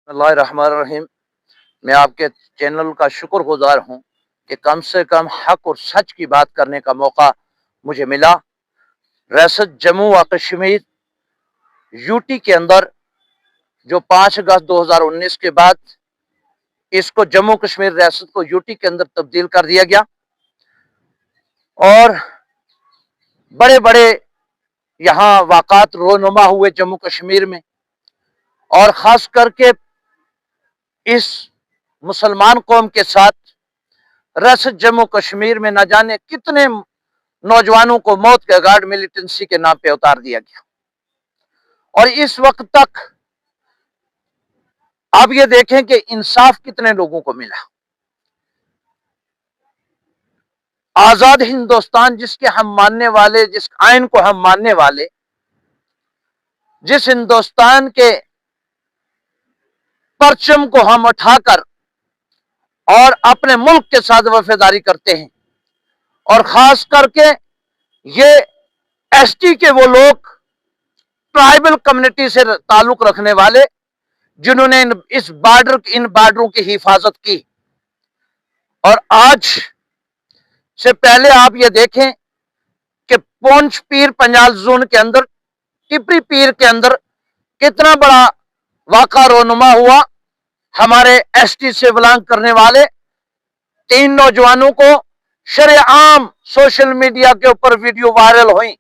बिस्मिल्लाहिर्रहमानिर्रहीम। मैं आपके चैनल का शुक्रगुजार हूँ कि कम से कम हक और सच की बात करने का मौका मुझे मिला। रियासत जम्मू व कश्मीर यूटी के अंदर जो 5 अगस्त 2019 के बाद इसको जम्मू कश्मीर रियासत को यूटी के अंदर तब्दील कर दिया गया और बड़े बड़े यहाँ वाक़ात रोनुमा हुए जम्मू कश्मीर में, और ख़ास करके इस मुसलमान कौम के साथ रियासत जम्मू कश्मीर में न जाने कितने नौजवानों को मौत के घाट मिलिटेंसी के नाम पे उतार दिया गया। और इस वक्त तक आप ये देखें कि इंसाफ कितने लोगों को मिला। आजाद हिंदुस्तान जिसके हम मानने वाले, जिस आइन को हम मानने वाले, जिस हिंदुस्तान के परचम को हम उठाकर और अपने मुल्क के साथ वफादारी करते हैं, और खास करके ये एसटी के वो लोग, ट्राइबल कम्युनिटी से ताल्लुक रखने वाले, जिन्होंने इन बार्डरों की हिफाजत की। और आज से पहले आप ये देखें कि पुंछ पीर पंजाल जोन के अंदर, टिपरी पीर के अंदर कितना बड़ा वाक़ा रोनुमा हुआ। हमारे एसटी से बिलोंग करने वाले 3 नौजवानों को शरेआम सोशल मीडिया के ऊपर वीडियो वायरल हुई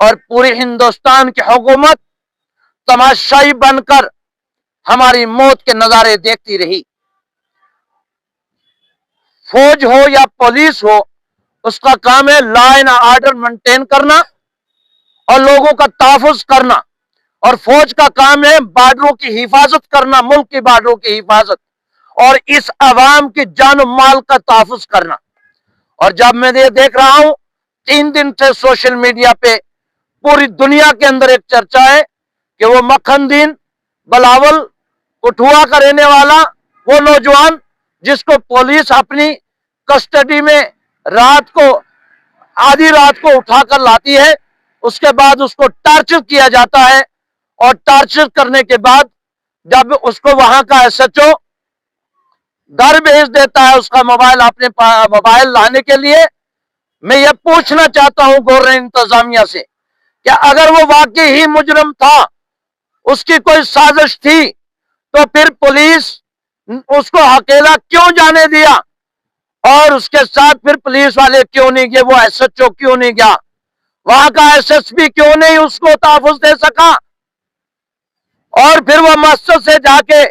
और पूरी हिंदुस्तान की हुकूमत तमाशाई बनकर हमारी मौत के नजारे देखती रही। फौज हो या पुलिस हो, उसका काम है लॉ एंड ऑर्डर मेंटेन करना और लोगों का तहफ़्फ़ुज़ करना, और फौज का काम है बार्डरों की हिफाजत करना, मुल्क की बार्डरों की हिफाजत और इस अवाम की जान माल का तहफ़्फ़ुज़ करना। और जब मैं ये देख रहा हूं 3 दिन से सोशल मीडिया पे पूरी दुनिया के अंदर एक चर्चा है कि वो मखनदीन बिलावल, कठुआ का रहने वाला वो नौजवान जिसको पुलिस अपनी कस्टडी में रात को, आधी रात को उठाकर लाती है, उसके बाद उसको टॉर्चर किया जाता है, और टॉर्चर करने के बाद जब उसको वहां का एसएचओ घर भेज देता है उसका मोबाइल, अपने मोबाइल लाने के लिए, मैं ये पूछना चाहता हूं गवर्नमेंट इंतजामिया से कि अगर वो वाकई ही मुजरिम था, उसकी कोई साजिश थी, तो फिर पुलिस उसको अकेला क्यों जाने दिया, और उसके साथ फिर पुलिस वाले क्यों नहीं गए, वो एसएचओ क्यों नहीं गया, वहां का एसएसपी क्यों नहीं उसको तहफ़्फ़ुज़ दे सका। और फिर वो मस्जिद से जाके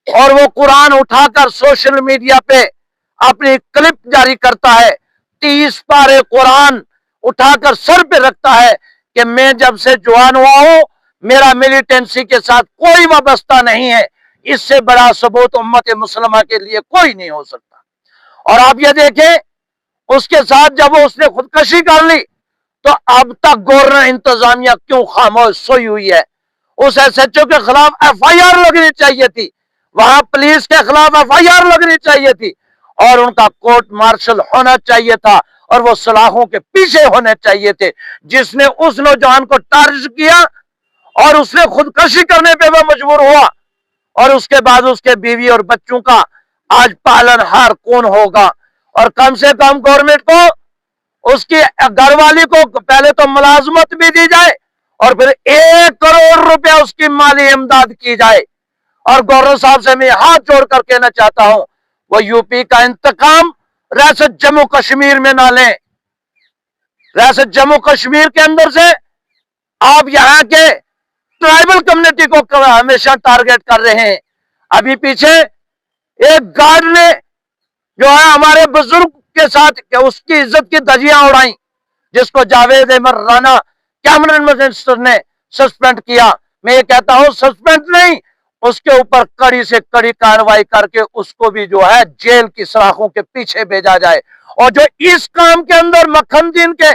और वो कुरान उठाकर सोशल मीडिया पे अपनी क्लिप जारी करता है, 30 पारे कुरान उठाकर सर पे रखता है कि मैं जब से जवान हुआ हूं मेरा मिलिटेंसी के साथ कोई वाबस्ता नहीं है। इससे बड़ा सबूत उम्मत मुसलमा के लिए कोई नहीं हो सकता। और आप ये देखें उसके साथ जब उसने खुदकशी कर ली तो अब तक गवर्नर इंतजामिया क्यों खामोश सोई हुई है। उस एसएचओ के खिलाफ एफआईआर लगनी चाहिए थी, वहां पुलिस के खिलाफ एफआईआर लगनी चाहिए थी, और उनका कोर्ट मार्शल होना चाहिए था, और वो सलाखों के पीछे होने चाहिए थे। जिसने उस नौजवान को टार्गेट किया और उसने खुदकशी करने पे वो मजबूर हुआ, और उसके बाद उसके बीवी और बच्चों का आज पालनहार कौन होगा। और कम से कम गवर्नमेंट को उसकी घरवाली को पहले तो मुलाजमत भी दी जाए और फिर 1 करोड़ रुपया उसकी माली इमदाद की जाए। और गवर्नर साहब से मैं हाथ जोड़ कर कहना चाहता हूं वो यूपी का इंतकाम रियासत जम्मू कश्मीर में ना लें। रियासत जम्मू कश्मीर के अंदर से आप यहां के ट्राइबल कम्युनिटी को हमेशा टारगेट कर रहे हैं। अभी पीछे एक गार्ड ने जो है हमारे बुजुर्ग के साथ उसकी इज्जत की धज्जियां उड़ाई, जिसको जावेद अहमद राणा कैबिनेट मिनिस्टर ने सस्पेंड किया। मैं ये कहता हूं सस्पेंड नहीं, उसके ऊपर कड़ी से कड़ी कार्रवाई करके उसको भी जो है जेल की सलाखों के पीछे भेजा जाए। और जो इस काम के अंदर मखनदीन के,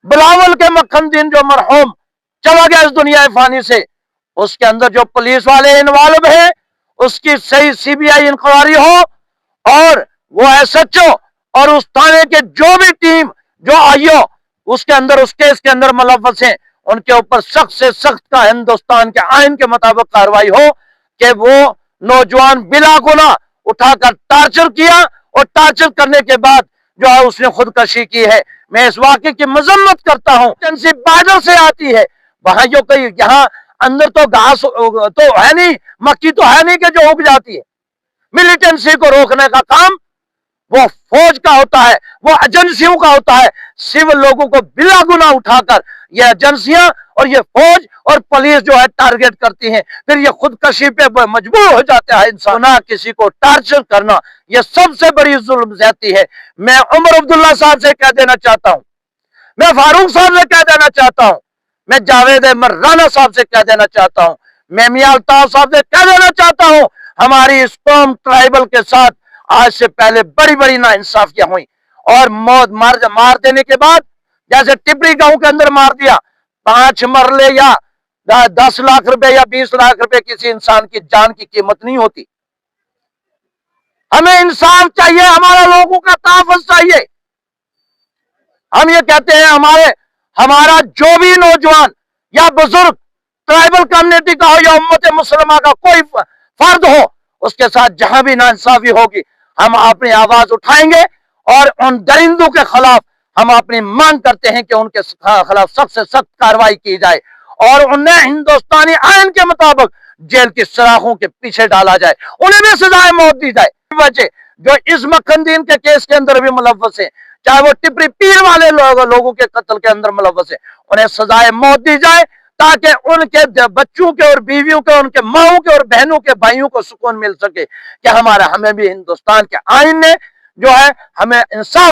बिलावल के मखनदीन जो मरहूम चला गया इस दुनिया फानी से, उसके अंदर जो पुलिस वाले इन्वॉल्व है उसकी सही सीबीआई इंक्वायरी हो, और वो एसएचओ और उस थाने के जो भी टीम जो आई हो उसके अंदर, उस केस के अंदर मुलव्वस है, उनके ऊपर सख्त से सख्त का हिंदुस्तान के आइन के मुताबिक कार्रवाई हो, کہ وہ नौजवान बिला गुनाह उठाकर टार्चर किया और टार्चर करने के बाद जो है उसने खुदकशी की है। मैं इस वाक़े की मजम्मत करता हूँ। एजेंसी बादल से आती है, वहां जो कहीं यहाँ अंदर तो घास तो है नहीं, मक्की तो है नहीं कि जो उग जाती है। मिलिटेंसी को रोकने का काम वो फौज का होता है, वो एजेंसियों का होता है। सिविल लोगों को बिला गुनाह उठाकर ये एजेंसियां और ये फौज और पुलिस जो है टारगेट करती हैं, फिर ये खुदकशी पे मजबूर हो जाता है इंसान। किसी को टार्चर करना ये सबसे बड़ी जुल्म ज्यादती है। मैं उमर अब्दुल्ला साहब से कह देना चाहता हूं, मैं फारूक साहब से कह देना चाहता हूं, मैं जावेद अहमद राना साहब से कह देना चाहता हूं, मैं मियां अल्ताफ साहब से कह देना चाहता हूं, हमारी इस कौम ट्राइबल के साथ आज से पहले बड़ी बड़ी नाइंसाफियां हुई और मौत मार देने के बाद, जैसे टिपरी गांव के अंदर मार दिया, 5 मरले या 10 लाख रुपए या 20 लाख रुपए किसी इंसान की जान की कीमत नहीं होती। हमें इंसाफ चाहिए, हमारे लोगों का तहफ़्फ़ुज़ चाहिए। हम ये कहते हैं हमारा जो भी नौजवान या बुजुर्ग ट्राइबल कम्युनिटी का हो या उम्मत मुसलमा का कोई फर्द हो, उसके साथ जहां भी नाइंसाफी होगी हम अपनी आवाज उठाएंगे और उन दरिंदों के खिलाफ हम अपनी मांग करते हैं कि उनके खिलाफ सख्त से सख्त कार्रवाई की जाए और उन्हें हिंदुस्तानी आइन के मुताबिक जेल की सलाखों के पीछे डाला जाए, उन्हें भी सजाए मौत दी जाए। बच्चे जो इस मक्खनदीन के केस के अंदर भी मुलव्वस है, चाहे वो टिपरी पीर वाले लोगों के कत्ल के अंदर मुलव्वस है, उन्हें सजाए मौत दी जाए ताकि उनके बच्चों के और बीवियों के, उनके माओं के और बहनों के, भाइयों को सुकून मिल सके कि हमें भी हिंदुस्तान के आइन ने जो है हमें इंसाफ